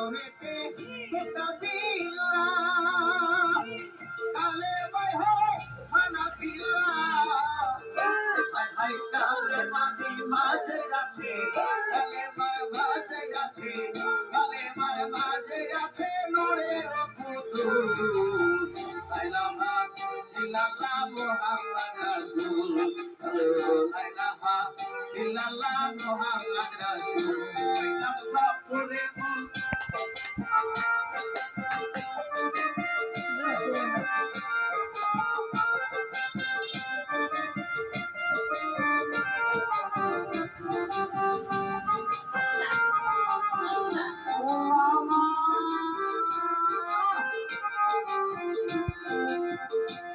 বানরেতে কোটা দিলা কালে ভাই হো মানা পিলা ভাই কালে মাটি মাঝে আছে কালে মাঝে আছে কালে মাঝে আছে নরের পুতুল লাইলাহা ইল্লাল্লাহ মুহাম্মদ রাসূল লা ইলাহা ইল্লাল্লাহ মুহাম্মদ রাসূল নাম জপ করে মন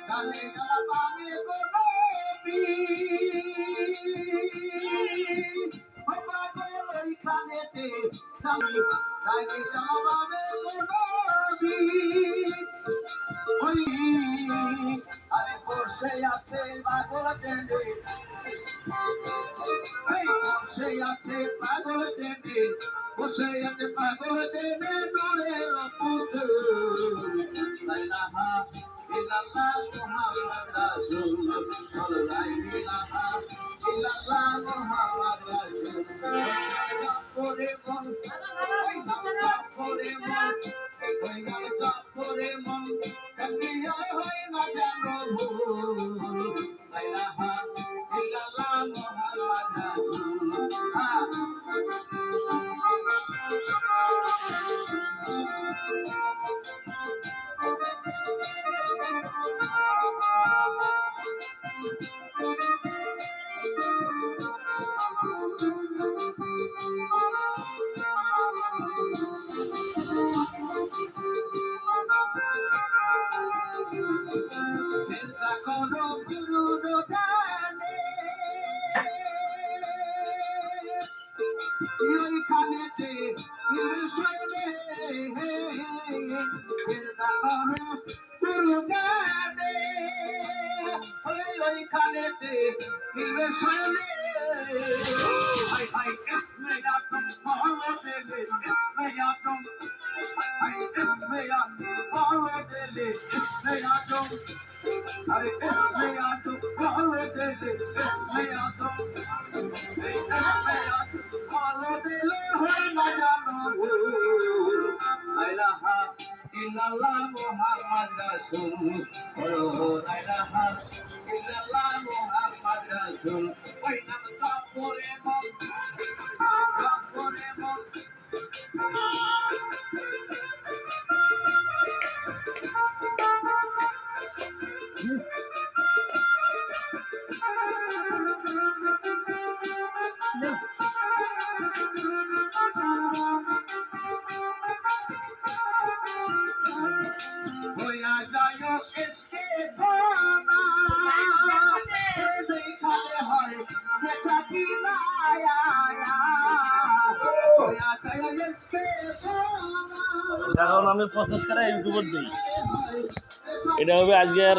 গানে গালামে গোবি বাবা গোই খানেতে জানি গানে গালামে গোবি ওই আরে বসে আছে পাগল দেনে এই বসে আছে পাগল দেনে বসে আছে পাগল দেনে নূরের পুতুল লা ইলাহা ইল্লাল্লাহ মুহাম্মদ রাসূল লা ইলাহা ইল্লাল্লাহ মুহাম্মদ রাসূল করে মন করে মন ওই নাম জপ করে মন কান্দিয়া হয় না জানো ভুল লা ইলাহা ইল্লাল্লাহ মুহাম্মদ রাসূল চিন্তা করো গুরুর গানে ওইখানেতে শৈলে চিন্তা করো গুরু গানে ওইখানেতে শৈলে হাই হাই ইসমে আতম মোহাম্মদ ইসমে আতম হাই ইসমে আতম মোহাম্মদ ইসমে আতম अरे इसमें आ तो बोले दे दे इसमें आ तो इसमें आ तो बोले दे ले हो ना जानो ला इलाहा इल्लल्लाह मुहम्मद रसूल ला इलाहा इल्लल्लाह मुहम्मद रसूल ওই নাম জপ করে মন জপ করে মন होया जायो इसके गाना खाने हरे बेचा की लाया होया जायो इसके এখন আমি প্রসেস করে ইউটিউবে দিই। এটা হবে আজকের